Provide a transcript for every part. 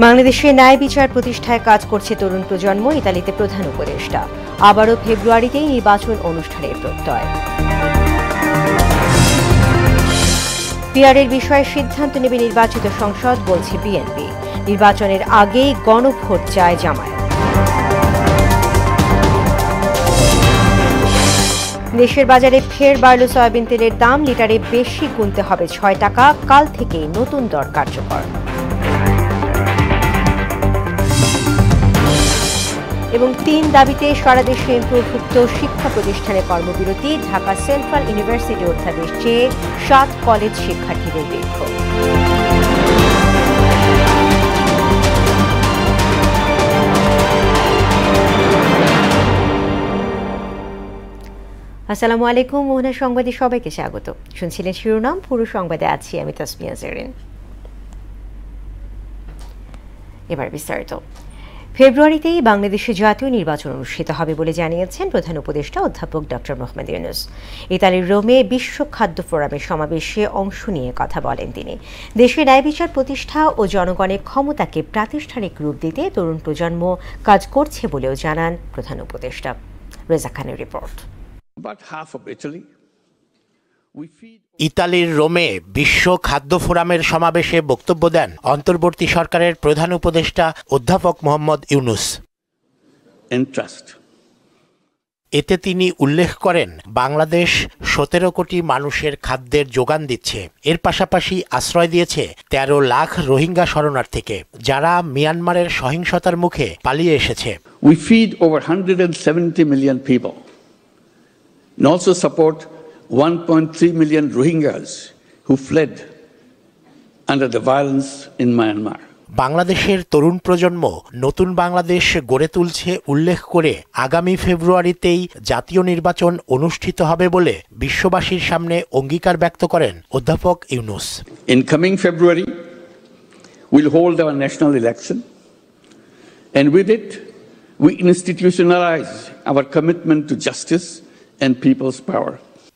বাংলাদেশে ন্যায় বিচার প্রতিষ্ঠায় কাজ করছে তরুণ প্রজন্ম, ইতালিতে প্রধান উপদেষ্টা। আবারও ফেব্রুয়ারিতেই নির্বাচন অনুষ্ঠানের প্রত্যয়। পিআরের বিষয়ে সিদ্ধান্ত নেবে নির্বাচিত সংসদ, বলছে বিএনপি। নির্বাচনের আগেই গণভোট চায় জামায়াত। দেশের বাজারে ফের বাড়ল সয়াবিন তেলের দাম, লিটারে বেশি গুনতে হবে 6 টাকা। কাল থেকেই নতুন দর কার্যকর। এবং 3 দাবিতে সারা দেশে এমপিওভুক্ত শিক্ষা প্রতিষ্ঠানে কর্মবিরতি। ঢাকা সেন্ট্রাল ইউনিভার্সিটি অধ্যাদেশ চেয়ে 7 কলেজ শিক্ষার্থীদের বিক্ষোভ। আসসালামু আলাইকুম, মোহনা সংবাদে সবাইকে স্বাগত। শুনছিলেন শিরোনাম, পুরো সংবাদে আছি আমি তাসমিয়া জেরিন। এবার বিস্তারিত। ফেব্রুয়ারিতেই বাংলাদেশে জাতীয় নির্বাচন অনুষ্ঠিত হবে বলে জানিয়েছেন প্রধান উপদেষ্টা অধ্যাপক ডক্টর মোহাম্মদ ইউনূস। ইতালির রোমে বিশ্ব খাদ্য ফোরামের সমাবেশে অংশ নিয়ে কথা বলেন তিনি। দেশে ন্যায় বিচার প্রতিষ্ঠা ও জনগণের ক্ষমতাকে প্রাতিষ্ঠানিক রূপ দিতে তরুণ প্রজন্ম কাজ করছে বলেও জানান প্রধান উপদেষ্টা। রেজা খানের রিপোর্ট। ইতালির রোমে বিশ্ব খাদ্য ফোরামের সমাবেশে বক্তব্য দেন অন্তর্বর্তী সরকারের প্রধান উপদেষ্টা অধ্যাপক মোহাম্মদ ইউনূস। এতে তিনি উল্লেখ করেন, বাংলাদেশ 17 কোটি মানুষের খাদ্যের যোগান দিচ্ছে। এর পাশাপাশি আশ্রয় দিয়েছে 13 লাখ রোহিঙ্গা শরণার্থীকে, যারা মিয়ানমারের সহিংসতার মুখে পালিয়ে এসেছে। We feed over 170 million people and also support 1.3 million Rohingyas who fled under the violence in Myanmar. বাংলাদেশের তরুণ প্রজন্ম নতুন বাংলাদেশ গড়ে তুলছে উল্লেখ করে আগামী ফেব্রুয়ারিতেই জাতীয় নির্বাচন অনুষ্ঠিত হবে বলে বিশ্ববাসীর সামনে অঙ্গীকার ব্যক্ত করেন অধ্যাপক Yunus. In coming February, we'll hold our national election, and with it, we institutionalize our commitment to justice and people's power.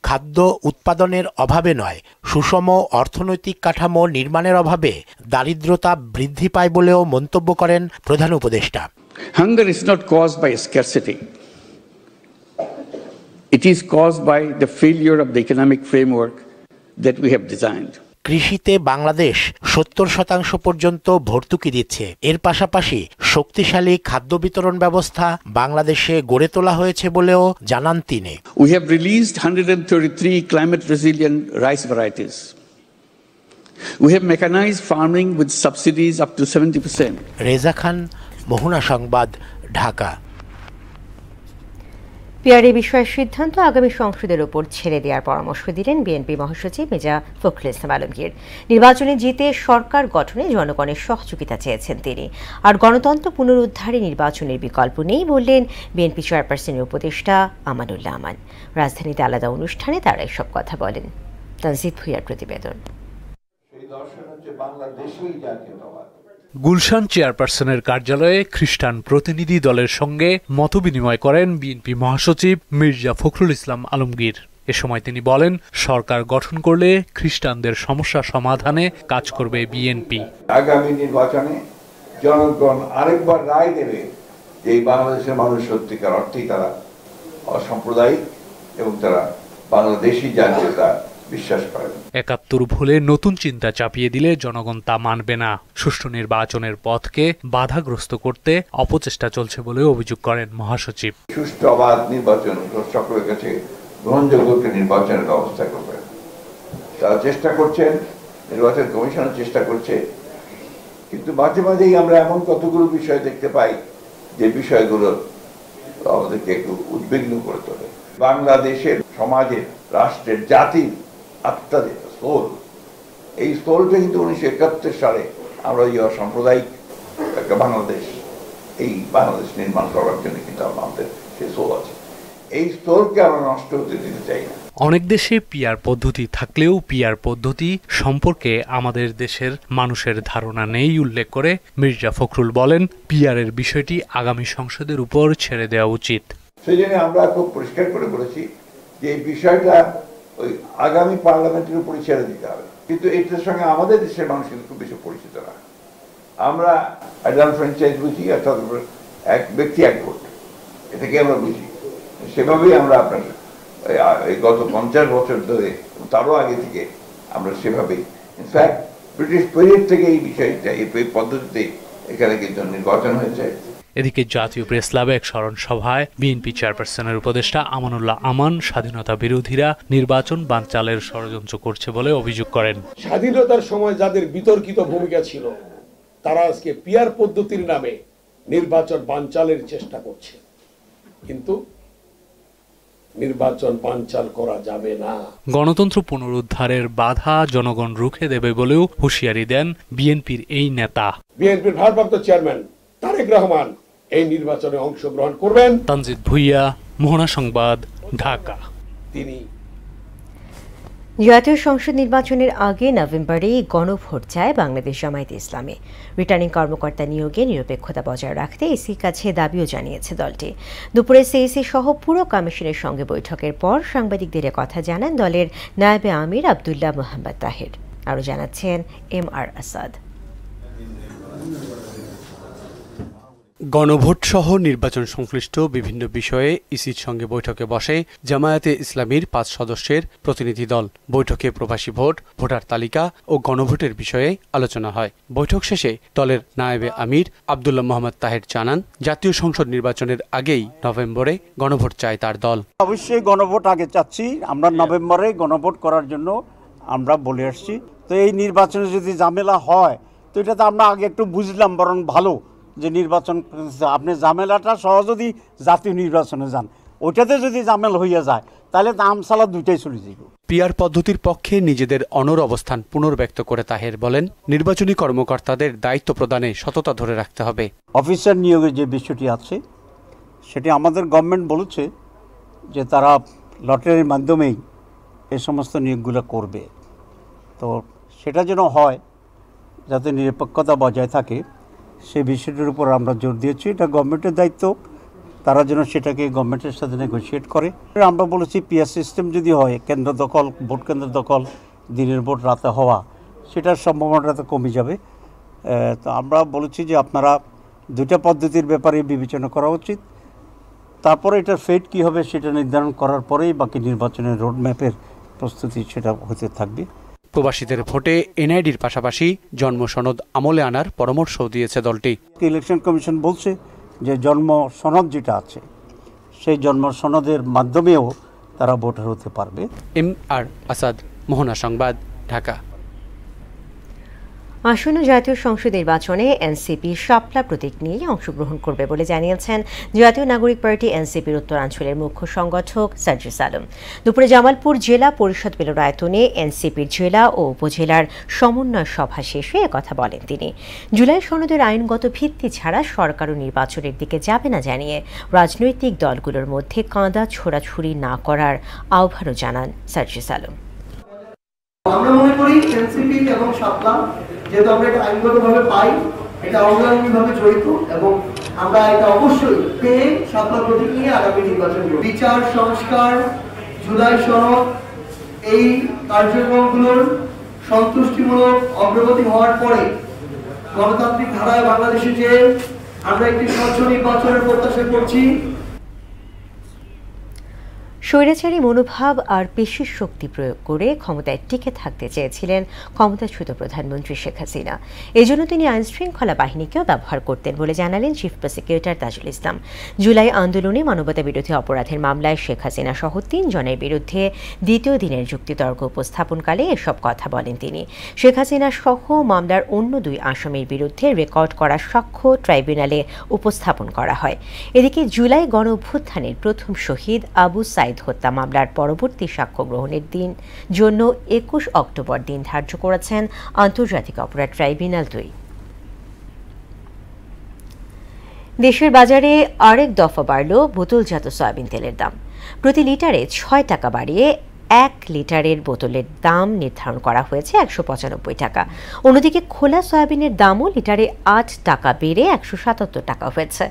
খাদ্য উৎপাদনের অভাবে নয়, সুষম অর্থনৈতিক কাঠামো নির্মাণের অভাবে দারিদ্রতা বৃদ্ধি পায় বলেও মন্তব্য করেন প্রধান উপদেষ্টা। Hunger is not caused by scarcity. It is caused by the failure of the economic framework that we have designed. কৃষিতে বাংলাদেশ 70% পর্যন্ত ভর্তুকি দিচ্ছে। এর পাশাপাশি শক্তিশালী খাদ্য বিতরণ ব্যবস্থা বাংলাদেশে গড়ে তোলা হয়েছে বলেও জানান তিনি। We have released 133 climate resilient rice varieties. We have mechanized farming with subsidies up to 70%. Reza খান, মোহনা সংবাদ, ঢাকা। পিআরএ বিষয়ে সিদ্ধান্ত আগামী সংসদের ওপর ছেড়ে দেওয়ার পরামর্শ দিলেন বিএনপি মহাসচিব মির্জা ফখরুল ইসলাম আলমগীর। নির্বাচনে জিতে সরকার গঠনে জনগণের সহযোগিতা চেয়েছেন তিনি। আর গণতন্ত্র পুনরুদ্ধারে নির্বাচনের বিকল্প নেই বললেন বিএনপি চেয়ারপারসনের উপদেষ্টা আমানুল্লাহ আমান। রাজধানীতে আলাদা অনুষ্ঠানে তারা এসব কথা বলেন। তানজিদ ভুঁইয়ার প্রতিবেদন। গুলশান চেয়ারপারসনের কার্যালয়ে খ্রিস্টান প্রতিনিধি দলের সঙ্গে মতবিনিময় করেন বিএনপি মহাসচিব মির্জা ফখরুল ইসলাম আলমগীর। এ সময় তিনি বলেন, সরকার গঠন করলে খ্রিস্টানদের সমস্যা সমাধানে কাজ করবে বিএনপি। আগামী নির্বাচনে জনগণ আরেকবার রায় দেবে যে এই বাংলাদেশের মানুষ সত্যিকার অর্থেই তারা অসাম্প্রদায়িক এবং তারা বাংলাদেশি জাতীয়তা বিশ্বাস করেন। ৭১ ভুলে নতুন চিন্তা চাপিয়ে দিলে জনগণ তা মানবে না। সুষ্ঠু নির্বাচনের পথকে বাধাগ্রস্ত করতে অপচেষ্টা চলছে বলে অভিযোগ করেন মহাসচিব। সুষ্ঠু অবাধ নির্বাচন সকলের কাছে গ্রহণযোগ্য একটি নির্বাচনের ব্যবস্থা করবে, তারা চেষ্টা করছেন, নির্বাচন কমিশনের চেষ্টা করছে। কিন্তু মাঝে মাঝেই আমরা এমন কতগুলো বিষয় দেখতে পাই যে বিষয়গুলো আমাদেরকে একটু উদ্বিগ্ন করে তোলে। বাংলাদেশের সমাজের, রাষ্ট্রের, জাতির আত্মা যেটা সোল, এই সোলটা কিন্তু 1971 সালে আমরা এই অসাম্প্রদায়িক একটা বাংলাদেশ, এই বাংলাদেশ নির্মাণ করার জন্য কিন্তু আমাদের সেই সোল আছে। এই সোলকে আমরা নষ্ট হতে দিতে চাই না। অনেক দেশে পিআর পদ্ধতি থাকলেও পিআর পদ্ধতি সম্পর্কে আমাদের দেশের মানুষের ধারণা নেই উল্লেখ করে মির্জা ফখরুল বলেন, পিআরের বিষয়টি আগামী সংসদের উপর ছেড়ে দেওয়া উচিত। সেই জন্য আমরা খুব পরিষ্কার করে বলেছি যে এই বিষয়টা ওই আগামী পার্লামেন্টের উপরই ছেড়ে দিতে হবে। কিন্তু এটার সঙ্গে আমাদের দেশের মানুষ কিন্তু খুব বেশি পরিচিত না। আমরা অ্যাডাল্ট ফ্র্যাঞ্চাইজ বুঝি, অর্থাৎ এক ব্যক্তি এক ভোট, এটাকে আমরা বুঝি। সেভাবেই আমরা আপনার এই গত 50 বছর ধরে, তারও আগে থেকে আমরা সেভাবেই, ইনফ্যাক্ট ব্রিটিশ পিরিয়ড থেকে এই বিষয়টা, এই পদ্ধতিতে এখানে কিন্তু নির্বাচন হয়েছে। এদিকে জাতীয় প্রেস ক্লাবে এক স্মরণ সভায় বিএনপি চেয়ারপারসনের উপদেষ্টা আমানুল্লাহ আমান স্বাধীনতা বিরোধীরা নির্বাচন বানচালের ষড়যন্ত্র করছে বলে অভিযোগ করেন। স্বাধীনতার সময় যাদের বিতর্কিত ভূমিকা ছিল, তারা আজকে পিয়ার পদ্ধতির নামে নির্বাচন বানচালের চেষ্টা করছে, কিন্তু নির্বাচন বানচাল করা যাবে না। গণতন্ত্র পুনরুদ্ধারের বাধা জনগণ রুখে দেবে বলেও হুঁশিয়ারি দেন বিএনপির এই নেতা। বিএনপির ভারপ্রাপ্ত চেয়ারম্যান তারেক রহমান এই নির্বাচনে অংশগ্রহণ করবেন। তানজিদ ভুইয়া, মোহনা সংবাদ, ঢাকা। তিনি জাতীয় সংসদ নির্বাচনের আগে নভেম্বরে গণভোট চায় বাংলাদেশ জামায়াতে ইসলামী। রিটার্নিং কর্মকর্তা নিয়োগে নিরপেক্ষতা বজায় রাখতে ইসির কাছে দাবিও জানিয়েছে দলটি। দুপুরে সিইসি সহ পুরো কমিশনের সঙ্গে বৈঠকের পর সাংবাদিকদের কথা জানান দলের নায়েবে আমির আবদুল্লাহ মোহাম্মদ তাহের। আরও জানাচ্ছেন MR আসাদ। গণভোট সহ নির্বাচন সংশ্লিষ্ট বিভিন্ন বিষয়ে ইসির সঙ্গে বৈঠকে বসে জামায়াতে ইসলামীর 5 সদস্যের প্রতিনিধি দল। বৈঠকে প্রবাসী ভোট, ভোটার তালিকা ও গণভোটের বিষয়ে আলোচনা হয়। বৈঠক শেষে দলের নায়েবে আমির আবদুল্লাহ মোহাম্মদ তাহের জানান, জাতীয় সংসদ নির্বাচনের আগেই নভেম্বরে গণভোট চায় তার দল। অবশ্যই গণভোট আগে চাচ্ছি, আমরা নভেম্বরে গণভোট করার জন্য আমরা বলে আসছি। তো এই নির্বাচনে যদি ঝামেলা হয়, তো এটা তো আমরা আগে একটু বুঝলাম, বরং ভালো যে নির্বাচন আপনি ঝামেলাটা সহ যদি জাতীয় নির্বাচনে যান, ওইটাতে যদি ঝামেলা হইয়া যায়, তাহলে দাম সালা দুইটাই চলে যাবে। পিআর পদ্ধতির পক্ষে নিজেদের অনড় অবস্থান পুনর্ব্যক্ত করে তাহের বলেন, নির্বাচনী কর্মকর্তাদের দায়িত্ব প্রদানে সততা ধরে রাখতে হবে। অফিসার নিয়োগের যে বিষয়টি আছে, সেটি আমাদের গভর্নমেন্ট বলেছে যে তারা লটারির মাধ্যমেই এই সমস্ত নিয়োগগুলো করবে। তো সেটা যেন হয়, যাতে নিরপেক্ষতা বজায় থাকে, সেই বিষয়টির উপর আমরা জোর দিয়েছি। এটা গভর্নমেন্টের দায়িত্ব, তারা যেন সেটাকে গভর্নমেন্টের সাথে নেগোশিয়েট করে। আমরা বলেছি পিআর সিস্টেম যদি হয়, কেন্দ্র দখল, ভোট কেন্দ্র দখল, দিনের ভোট রাতে হওয়া, সেটার সম্ভাবনাটা কমে যাবে। তো আমরা বলেছি যে আপনারা দুইটা পদ্ধতির ব্যাপারে বিবেচনা করা উচিত। তারপরে এটার ফেট কী হবে সেটা নির্ধারণ করার পরেই বাকি নির্বাচনের রোডম্যাপের প্রস্তুতি সেটা হতে থাকবে। প্রবাসীদের ভোটে এনআইডির পাশাপাশি জন্ম সনদ আমলে আনার পরামর্শও দিয়েছে দলটি। ইলেকশন কমিশন বলছে যে জন্ম সনদ যেটা আছে, সেই জন্ম সনদের মাধ্যমেও তারা ভোটার হতে পারবে। MR আসাদ, মোহনা সংবাদ, ঢাকা। আসন্ন জাতীয় সংসদ নির্বাচনে এনসিপি শাপলা প্রতীক নিয়ে অংশগ্রহণ করবে বলে জানিয়েছেন জাতীয় নাগরিক পার্টি এনসিপির উত্তরাঞ্চলের মুখ্য সংগঠক সার্জিস আলম। দুপুরে জামালপুর জেলা পরিষদ মিলনায়তনে এনসিপির জেলা ও উপজেলার সমন্বয় সভা শেষে একথা বলেন তিনি। জুলাই সনদের আইনগত ভিত্তি ছাড়া সরকারও নির্বাচনের দিকে যাবে না জানিয়ে রাজনৈতিক দলগুলোর মধ্যে কাঁদা ছোড়াছুড়ি না করার আহ্বানও জানান সার্জিস আলম। আমরা মনে করি এনসিপি এবং শাপলা, যেহেতু আমরা এটা আইনগতভাবে পাই, এটা অঙ্গাঙ্গিভাবে জড়িত এবং আমরা এটা অবশ্যই পেয়ে শাপলা প্রতীক নিয়ে আগামী নির্বাচন করব। বিচার সংস্কার, জুলাই সনদ, এই কার্যক্রমগুলোর সন্তুষ্টিমূলক অগ্রগতি হওয়ার পরে গণতান্ত্রিক ধারায় বাংলাদেশে যে আমরা একটি স্বচ্ছ নির্বাচনের প্রত্যাশা করছি। স্বৈরাচারী মনোভাব আর পেশির শক্তি প্রয়োগ করে ক্ষমতায় টিকে থাকতে চেয়েছিলেন ক্ষমতাচ্যুত প্রধানমন্ত্রী শেখ হাসিনা। এজন্য তিনি আইন শৃঙ্খলা বাহিনীকেও ব্যবহার করতেন বলে জানালেন চিফ প্রসিকিউটর তাজুল ইসলাম। জুলাই আন্দোলনে মানবতা বিরোধী অপরাধের মামলায় শেখ হাসিনা সহ 3 জনের বিরুদ্ধে দ্বিতীয় দিনের যুক্তিতর্ক উপস্থাপনকালে এসব কথা বলেন তিনি। শেখ হাসিনা সহ মামলার অন্য 2 আসামির বিরুদ্ধে রেকর্ড করা সাক্ষ্য ট্রাইব্যুনালে উপস্থাপন করা হয়। এদিকে জুলাই গণ অভ্যুত্থানের প্রথম শহীদ আবু সাইদ হত্যা মামলার পরবর্তী সাক্ষ্য গ্রহণের দিন জন্য 21 অক্টোবর দিন ধার্য করেছেন আন্তর্জাতিক অপরাধ ট্রাইব্যুনাল 2। দেশের বাজারে আরেক দফা বাড়ল বোতলজাত সয়াবিন তেলের দাম। প্রতি লিটারে 6 টাকা বাড়িয়ে 1 লিটারের বোতলের দাম নির্ধারণ করা হয়েছে 195 টাকা। অন্যদিকে খোলা সয়াবিনের দামও লিটারে 8 টাকা বেড়ে 177 টাকা হয়েছে।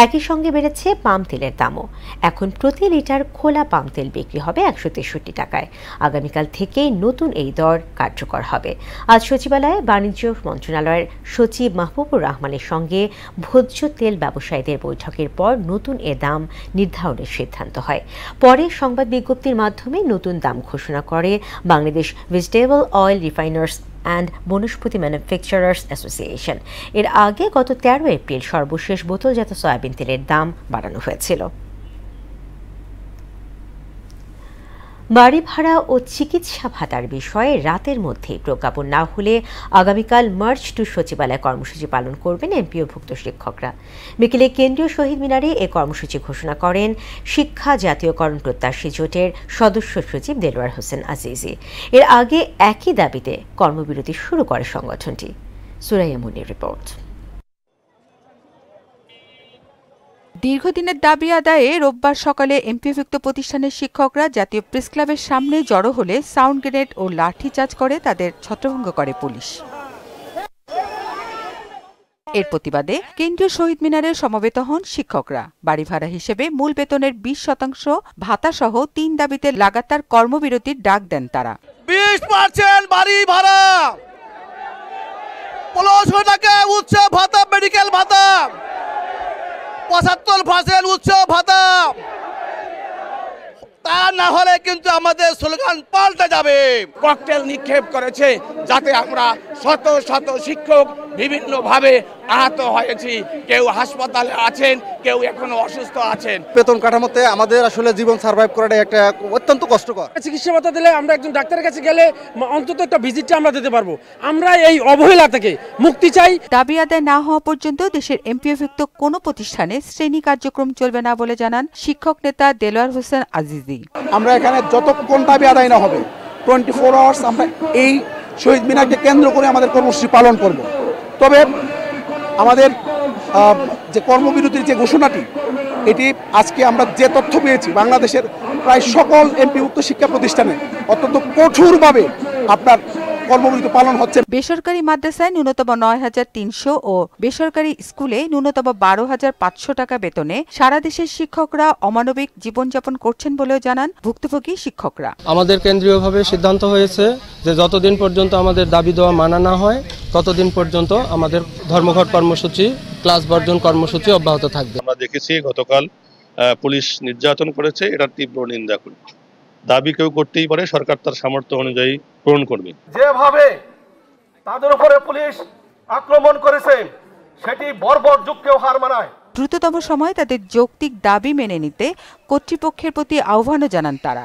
একই সঙ্গে বেড়েছে পাম তেলের দামও। এখন প্রতি লিটার খোলা পাম তেল বিক্রি হবে 163 টাকায়। আগামীকাল থেকে নতুন এই দর কার্যকর হবে। আজ সচিবালয়ে বাণিজ্য মন্ত্রণালয়ের সচিব মাহবুবুর রহমানের সঙ্গে ভোজ্য তেল ব্যবসায়ীদের বৈঠকের পর নতুন এ দাম নির্ধারণের সিদ্ধান্ত হয়। পরে সংবাদ বিজ্ঞপ্তির মাধ্যমে নতুন দাম ঘোষণা করে Bangladesh vegetable oil refiners and Vanaspati manufacturers association. এর আগে গত 13 এপ্রিল সর্বশেষ বোতলজাত সয়াবিন তেলের দাম বাড়ানো হয়েছিল। বাড়ি ভাড়া ও চিকিৎসা ভাতার বিষয়ে রাতের মধ্যে প্রজ্ঞাপন না হলে আগামীকাল মার্চ টু সচিবালয় কর্মসূচি পালন করবেন এমপিওভুক্ত শিক্ষকরা। বিকেলে কেন্দ্রীয় শহীদ মিনারে এ কর্মসূচি ঘোষণা করেন শিক্ষা জাতীয়করণ প্রত্যাশী জোটের সদস্য সচিব দেলোয়ার হোসেন আজিজি। এর আগে একই দাবিতে কর্মবিরতি শুরু করে সংগঠনটি। সুরাইয়া মুনির রিপোর্ট। দীর্ঘদিনের দাবি আদায়ে রোববার সকালে এমপিওভুক্ত প্রতিষ্ঠানের শিক্ষকরা জাতীয় প্রেস ক্লাবের সামনে জড়ো হলে সাউন্ড গ্রেনেড ও লাঠিচার্জ করে তাদের ছত্রভঙ্গ করে পুলিশ। এর প্রতিবাদে কেন্দ্রীয় শহীদ মিনারে সমবেত হন শিক্ষকরা। বাড়ি ভাড়া হিসেবে মূল বেতনের 20% ভাতা সহ 3 দাবিতে লাগাতার কর্মবিরতির ডাক দেন তারা। 20% বাড়ি ভাড়া, 1500 টাকা উৎসব ভাতা, মেডিকেল ভাতা, 75% উৎসব ভাতা। তা না হলে কিন্তু আমাদের স্লোগান পাল্টে যাবে। ককটেল নিক্ষেপ করেছে যাতে আমরা শত শত শিক্ষক বিভিন্নভাবে আহত হয়েছি। কেউ হাসপাতালে আছেন, কেউ এখনো অসুস্থ আছেন। বেতন কাঠামোতে আমাদের আসলে জীবন সার্ভাইভ করাটা একটা অত্যন্ত কষ্টকর। চিকিৎসা ভাতা দিলে আমরা একজন ডাক্তারের কাছে গেলে অন্তত একটা ভিজিটটা আমরা দিতে পারবো। আমরা এই অবহেলা থেকে মুক্তি চাই। দাবি আদায় না হওয়া পর্যন্ত দেশের এমপিওভুক্ত কোনো প্রতিষ্ঠানে শ্রেণী কার্যক্রম চলবে না বলে জানান শিক্ষক নেতা দেলোয়ার হোসেন আজিজি। আমরা এখানে যতক্ষণ দাবি আদায় না হবে 24 আওয়ার্স আমরা এই শহীদ মিনারকে কেন্দ্র করে আমাদের কর্মসূচি পালন করব। তবে আমাদের যে কর্মবিরতির যে ঘোষণাটি, এটি আজকে আমরা যে তথ্য পেয়েছি বাংলাদেশের প্রায় সকল এমপিভুক্ত শিক্ষা প্রতিষ্ঠানে অত্যন্ত কঠোরভাবে আপনার কর্মবিরতি পালন হচ্ছে। বেসরকারি মাদ্রাসায় ন্যূনতম 9,300 ও বেসরকারি স্কুলে ন্যূনতম 12,500 টাকা বেতনে সারা দেশের শিক্ষকরা অমানবিক জীবনযাপন করছেন বলেও জানান ভুক্তভোগী শিক্ষকরা। আমাদের কেন্দ্রীয়ভাবে সিদ্ধান্ত হয়েছে যে যতদিন পর্যন্ত আমাদের দাবি দেওয়া মানা না হয় ততদিন পর্যন্ত আমাদের ধর্মঘট কর্মসূচি, ক্লাস বর্জন কর্মসূচি অব্যাহত থাকবে। আমরা দেখেছি গতকাল পুলিশ নির্যাতন করেছে, এটার তীব্র নিন্দা করি। দাবি কেউ করতেই পারে, সরকার তার সামর্থ্য অনুযায়ী পূরণ করবে। যেভাবে তাদের উপরে পুলিশ আক্রমণ করেছে সেটি বর্বর যুগকেও হার মানায়। দ্রুততম সময়ে তাদের যৌক্তিক দাবি মেনে নিতে কর্তৃপক্ষের প্রতি আহ্বানও জানান তারা।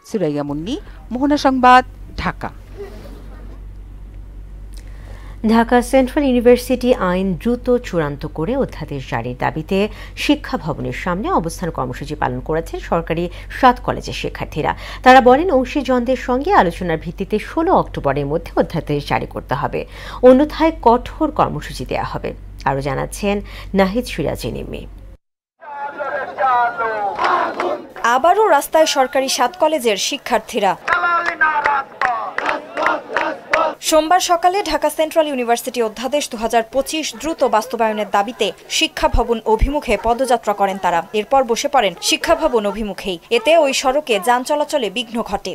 সুরাইয়া মুন্নি, মোহনা সংবাদ, ঢাকা। ঢাকা সেন্ট্রাল ইউনিভার্সিটি আইন দ্রুত চূড়ান্ত করে অধ্যাদেশ জারির দাবিতে শিক্ষা ভবনের সামনে অবস্থান কর্মসূচি পালন করেছেন সরকারি 7 কলেজের শিক্ষার্থীরা। তারা বলেন অংশীজনদের সঙ্গে আলোচনার ভিত্তিতে 16 অক্টোবরের মধ্যে অধ্যাদেশ জারি করতে হবে, অন্যথায় কঠোর কর্মসূচি দেওয়া হবে। আরও জানাচ্ছেন নাহিদ সিরাজি নিমি। আবারও রাস্তায় সরকারি 7 কলেজের শিক্ষার্থীরা। সোমবার সকালে ঢাকা সেন্ট্রাল ইউনিভার্সিটি অধ্যাদেশ 2025 দ্রুত বাস্তবায়নের দাবিতে শিক্ষা ভবন অভিমুখে পদযাত্রা করেন তারা। এরপর বসে পড়েন শিক্ষা ভবন অভিমুখেই। এতে ওই সড়কে যান চলাচলে বিঘ্ন ঘটে।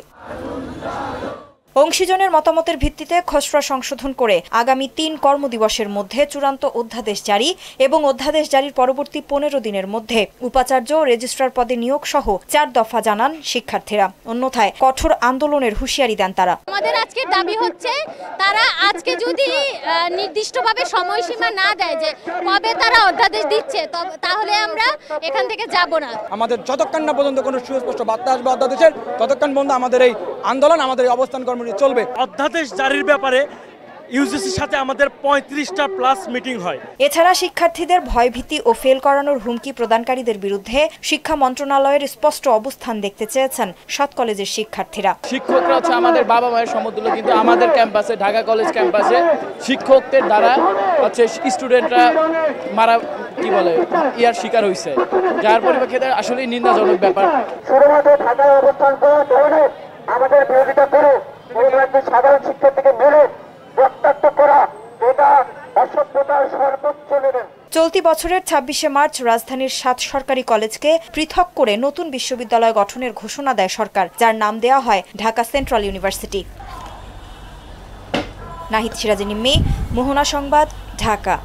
অংশীজনের মতামতের ভিত্তিতে খসড়া সংশোধন করে আগামী 3 কর্মদিবসের মধ্যে চূড়ান্ত অধ্যাদেশ জারি এবং অধ্যাদেশ জারির পরবর্তী 15 দিনের মধ্যে উপাচার্য ও রেজিস্ট্রার পদে নিয়োগ সহ 4 দফা জানান শিক্ষার্থীরা। অন্যথায় কঠোর আন্দোলনের হুঁশিয়ারি দেন তারা। আমাদের আজকের দাবি হচ্ছে তারা আজকে যদি নির্দিষ্টভাবে সময়সীমা না দেয় যে কবে তারা অধ্যাদেশ দিচ্ছে তাহলে আমরা এখান থেকে যাব না। আমাদের যতক্ষণ না পর্যন্ত কোনো সুস্পষ্ট বার্তা আসবে অধ্যাদেশের, ততক্ষণ পর্যন্ত আমাদের এই আন্দোলন, আমাদের এই অবস্থান কর্মসূচি চলবে। অধ্যাদেশ জারির ব্যাপারে ইউজিসির সাথে আমাদের 35টা প্লাস মিটিং হয়। এছাড়া শিক্ষার্থীদের ভয়ভীতি ও ফেল করানোর হুমকি প্রদানকারীদের বিরুদ্ধে শিক্ষা মন্ত্রণালয়ের স্পষ্ট অবস্থান দেখতে চেয়েছেন 7 কলেজের শিক্ষার্থীরা। শিক্ষকরা হচ্ছে আমাদের বাবা মায়ের সমতুল্য, কিন্তু আমাদের ক্যাম্পাসে, ঢাকা কলেজ ক্যাম্পাসে শিক্ষকদের দ্বারা হচ্ছে স্টুডেন্টরা মারা ইয়ার শিকার হয়েছে, যার পরিপ্রেক্ষিতে আসলে নিন্দাজনক ব্যাপার। ঢাকায় অবস্থান করার কারণে আমাদের বিরোধিতা করে সাধারণ শিক্ষার্থীকে মেরে রক্তাক্ত করা, এটা অসভ্যতার সর্বোচ্চ লেভেল। চলতি বছরের 26শে মার্চ রাজধানীর 7 সরকারি কলেজকে পৃথক করে নতুন বিশ্ববিদ্যালয় গঠনের ঘোষণা দেয় সরকার, যার নাম দেওয়া হয় ঢাকা সেন্ট্রাল ইউনিভার্সিটি। নাহিদ সিরাজি নিম্মি, মোহনা সংবাদ, ঢাকা।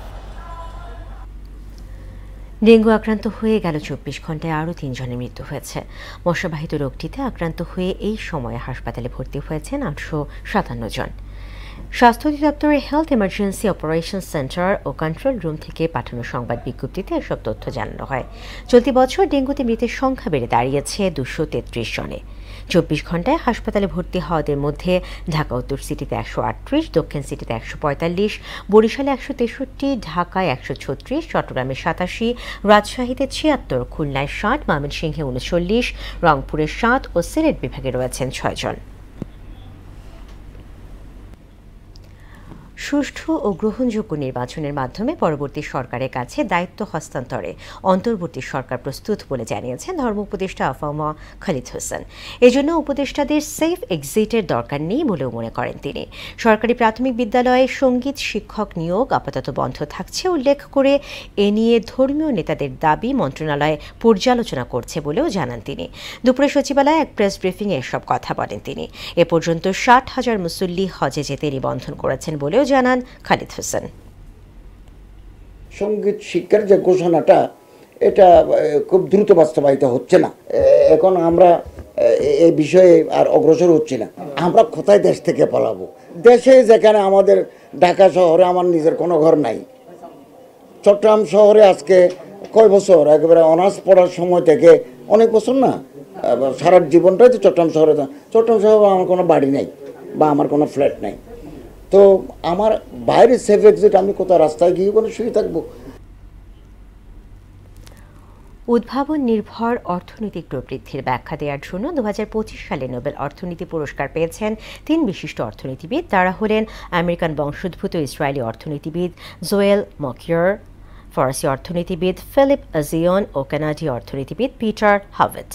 ডেঙ্গু আক্রান্ত হয়ে গেল 24 ঘন্টায় আরও 3 জনের মৃত্যু হয়েছে। মশাবাহিত রোগটিতে আক্রান্ত হয়ে এই সময়ে হাসপাতালে ভর্তি হয়েছেন 857 জন। স্বাস্থ্য অধিদপ্তরের হেলথ ইমার্জেন্সি অপারেশন সেন্টার ও কন্ট্রোল রুম থেকে পাঠানো সংবাদ বিজ্ঞপ্তিতে এসব তথ্য জানানো হয়। চলতি বছর ডেঙ্গুতে মৃতের সংখ্যা বেড়ে দাঁড়িয়েছে 233 জনে। 24 ঘন্টায় হাসপাতালে ভর্তি হওয়াদের মধ্যে ঢাকা উত্তর সিটিতে 138, দক্ষিণ সিটিতে 145, বরিশালে 163, ঢাকায় 136, চট্টগ্রামে 87, রাজশাহীতে 76, খুলনায় 60, ময়মনসিংহে 39, রংপুরে 7 ও সিলেট বিভাগে রয়েছেন 6 জন। সুষ্ঠু ও গ্রহণযোগ্য নির্বাচনের মাধ্যমে পরবর্তী সরকারের কাছে দায়িত্ব হস্তান্তরে অন্তর্বর্তী সরকার প্রস্তুত বলে জানিয়েছেন ধর্ম উপদেষ্টা আফামা খালিদ হোসেন। এজন্য উপদেষ্টাদের সেফ এক্সিটের দরকার নেই বলেও মনে করেন তিনি। সরকারি প্রাথমিক বিদ্যালয়ে সঙ্গীত শিক্ষক নিয়োগ আপাতত বন্ধ থাকছে উল্লেখ করে এ নিয়ে ধর্মীয় নেতাদের দাবি মন্ত্রণালয় পর্যালোচনা করছে বলেও জানান তিনি। দুপুরে সচিবালয়ে এক প্রেস ব্রিফিংয়ে এসব কথা বলেন তিনি। এ পর্যন্ত 60,000 মুসল্লি হজে যেতে নিবন্ধন করেছেন বলেও জানান খালিদ হোসেন। সঙ্গীত শিক্ষার যে ঘোষণাটা, এটা খুব দ্রুত বাস্তবায়িত হচ্ছে না। এখন আমরা এই বিষয়ে আর অগ্রসর হচ্ছি না। আমরা কোথায় দেশ থেকে পালাবো? দেশে যেখানে আমাদের ঢাকা শহরে আমার নিজের কোনো ঘর নাই, চট্টগ্রাম শহরে আজকে কয় বছর, একেবারে অনার্স পড়ার সময় থেকে অনেক বছর না, সারা জীবনটাই তো চট্টগ্রাম শহরে আমার কোনো বাড়ি নাই বা আমার কোনো ফ্ল্যাট নাই। তো আমার বাইরে সেফ এক্সিট, আমি কোথাও রাস্তায় গিয়ে কোনো শুয়ে থাকবো? উদ্ভাবন নির্ভর অর্থনৈতিক প্রবৃদ্ধির ব্যাখ্যা দেওয়ার জন্য 2025 সালে নোবেল অর্থনীতি পুরস্কার পেয়েছেন 3 বিশিষ্ট অর্থনীতিবিদ। তারা হলেন আমেরিকান বংশোদ্ভূত ইসরায়েলি অর্থনীতিবিদ জোয়েল মকিয়ার, ফরাসি অর্থনীতিবিদ ফিলিপ আজিয়ন ও কানাডীয় অর্থনীতিবিদ পিটার হাভেট।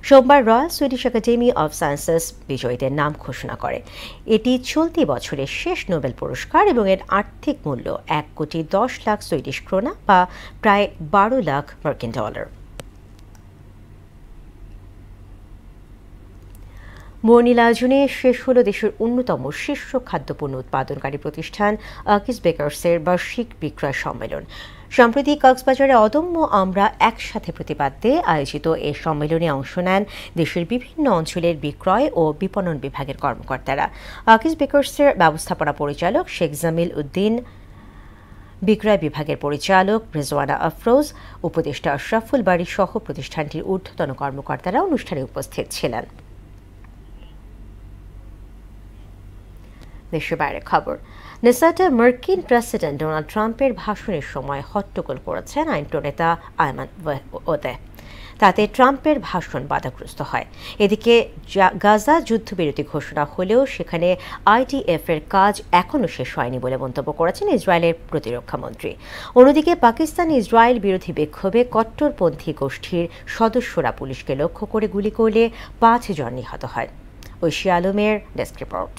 সোমবার royal Swedish academy of sciences বিজয়ীদের নাম ঘোষণা করে। এটি চলতি বছরের শেষ নোবেল পুরস্কার এবং এর আর্থিক মূল্য 1,10,00,000 সুইডিশ ক্রোনা বা প্রায় 12 লাখ মার্কিন ডলার। মর্নিল আয়োজনে শেষ হল দেশের অন্যতম শীর্ষ খাদ্যপণ্য উৎপাদনকারী প্রতিষ্ঠান আকিস বেকার্সের বার্ষিক বিক্রয় সম্মেলন। সম্প্রতি কক্সবাজারে অদম্য আমরা একসাথে প্রতিপাদ্যে আয়োজিত এ সম্মেলনে অংশ নেন দেশের বিভিন্ন অঞ্চলের বিক্রয় ও বিপণন বিভাগের কর্মকর্তারা। আকিস বেকার্সের ব্যবস্থাপনা পরিচালক শেখ জামিল উদ্দিন, বিক্রয় বিভাগের পরিচালক রেজওয়ানা আফরোজ, উপদেষ্টা আশরাফুল বারী সহ প্রতিষ্ঠানটির ঊর্ধ্বতন কর্মকর্তারা অনুষ্ঠানে উপস্থিত ছিলেন। দেশের বাইরে খবর। নেসাটে মার্কিন প্রেসিডেন্ট ডোনাল্ড ট্রাম্পের ভাষণের সময় হট্টগোল করেছেন আইন প্রণেতা আয়মান ওদে। তাতে ট্রাম্পের ভাষণ বাধাগ্রস্ত হয়। এদিকে গাজা যুদ্ধবিরতি ঘোষণা হলেও সেখানে আইডিএফ এর কাজ এখনও শেষ হয়নি বলে মন্তব্য করেছেন ইসরায়েলের প্রতিরক্ষামন্ত্রী। অন্যদিকে পাকিস্তান ইসরায়েল বিরোধী বিক্ষোভে কট্টরপন্থী গোষ্ঠীর সদস্যরা পুলিশকে লক্ষ্য করে গুলি করলে 5 জন নিহত হয়। ঐশী আলমের ডেস্ক রিপোর্ট।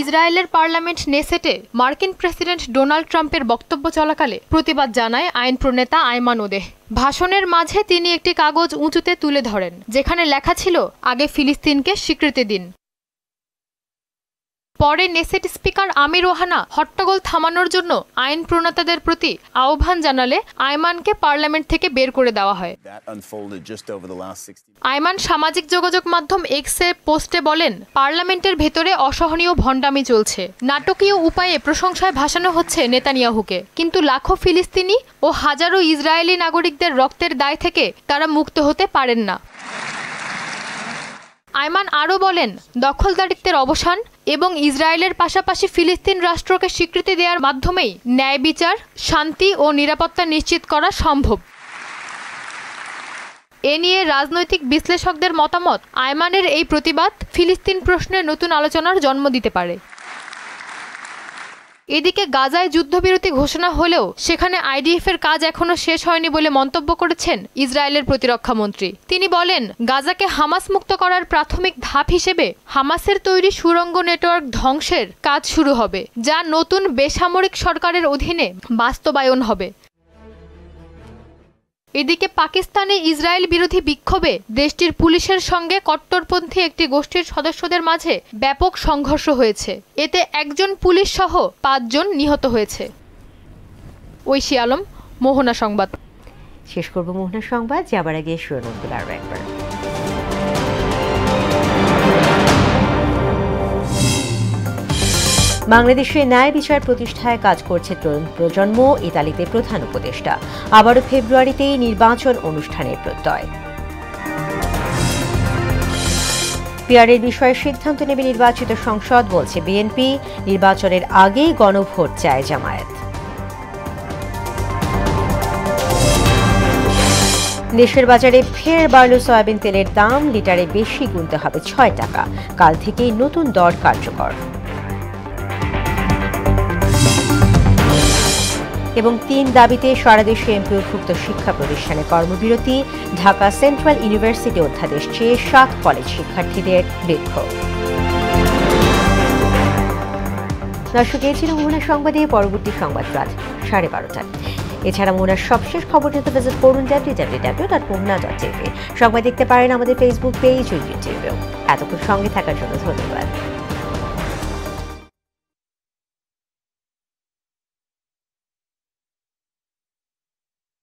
ইসরায়েলের পার্লামেন্ট নেসেটে মার্কিন প্রেসিডেন্ট ডোনাল্ড ট্রাম্পের বক্তব্য চলাকালে প্রতিবাদ জানায় আইন প্রণেতা আয়মান ওদেহ। ভাষণের মাঝে তিনি একটি কাগজ উঁচুতে তুলে ধরেন, যেখানে লেখা ছিল আগে ফিলিস্তিনকে স্বীকৃতি দিন। পরে নেসেট স্পিকার আমির ওহানা হট্টগোল থামানোর জন্য আইন প্রণেতাদের প্রতি আহ্বান জানালে আয়মানকে পার্লামেন্ট থেকে বের করে দেওয়া হয়। আয়মান সামাজিক যোগাযোগ মাধ্যম এক্সে পোস্টে বলেন, পার্লামেন্টের ভেতরে অসহনীয় ভণ্ডামি চলছে। নাটকীয় উপায়ে প্রশংসায় ভাসানো হচ্ছে নেতানিয়াহুকে, কিন্তু লাখো ফিলিস্তিনি ও হাজারো ইসরায়েলি নাগরিকদের রক্তের দায় থেকে তারা মুক্ত হতে পারেন না। আয়মান আরও বলেন, দখলদারিত্বের অবসান এবং ইসরায়েলের পাশাপাশি ফিলিস্তিন রাষ্ট্রকে স্বীকৃতি দেওয়ার মাধ্যমেই ন্যায় বিচার, শান্তি ও নিরাপত্তা নিশ্চিত করা সম্ভব। এ নিয়ে রাজনৈতিক বিশ্লেষকদের মতামত, আয়মানের এই প্রতিবাদ ফিলিস্তিন প্রশ্নে নতুন আলোচনার জন্ম দিতে পারে। এদিকে গাজায় যুদ্ধবিরতি ঘোষণা হলেও সেখানে আইডিএফের কাজ এখনো শেষ হয়নি বলে মন্তব্য করেছেন ইসরায়েলের প্রতিরক্ষা মন্ত্রী। তিনি বলেন, গাজাকে হামাস মুক্ত করার প্রাথমিক ধাপ হিসেবে হামাসের তৈরি সুড়ঙ্গ নেটওয়ার্ক ধ্বংসের কাজ শুরু হবে, যা নতুন বেসামরিক সরকারের অধীনে বাস্তবায়ন হবে। এদিকে পাকিস্তানে ইসরায়েল বিরোধী বিক্ষোভে দেশটির পুলিশের সঙ্গে কট্টরপন্থী একটি গোষ্ঠীর সদস্যদের মাঝে ব্যাপক সংঘর্ষ হয়েছে। এতে একজন পুলিশ সহ 5 জন নিহত হয়েছে। ঐশী আলম, মোহনা সংবাদ। শেষ করব মোহনা সংবাদ, যাবার আগে শিরোনামগুলো আরও একবার। বাংলাদেশে ন্যায় বিচার প্রতিষ্ঠায় কাজ করছে তরুণ প্রজন্ম, ইতালিতে প্রধান উপদেষ্টা। আবারও ফেব্রুয়ারিতেই নির্বাচন অনুষ্ঠানের প্রত্যয়। পিআরের বিষয়ে সিদ্ধান্ত নেবে নির্বাচিত সংসদ, বলছে বিএনপি। নির্বাচনের আগেই গণভোট চায় জামায়াত। দেশের বাজারে ফের বাড়ল সয়াবিন তেলের দাম, লিটারে বেশি গুনতে হবে 6 টাকা। কাল থেকেই নতুন দর কার্যকর। এবং 3 দাবিতে সারা দেশে এমপিওভুক্ত শিক্ষা প্রতিষ্ঠানে কর্মবিরতি। ঢাকা সেন্ট্রাল ইউনিভার্সিটি অধ্যাদেশ চেয়ে 7 কলেজ শিক্ষার্থীদের বিক্ষোভ। দর্শক, এই ছিল মোহনা সংবাদে। পরবর্তী সংবাদ রাত 12:30টায়। এছাড়া মোহনার সবশেষ খবর নিতে ভিজিট করুন www.mohna.tv। সংবাদ দেখতে পারেন আমাদের ফেসবুক পেজ ও ইউটিউবেও। এতক্ষণ সঙ্গে থাকার জন্য ধন্যবাদ।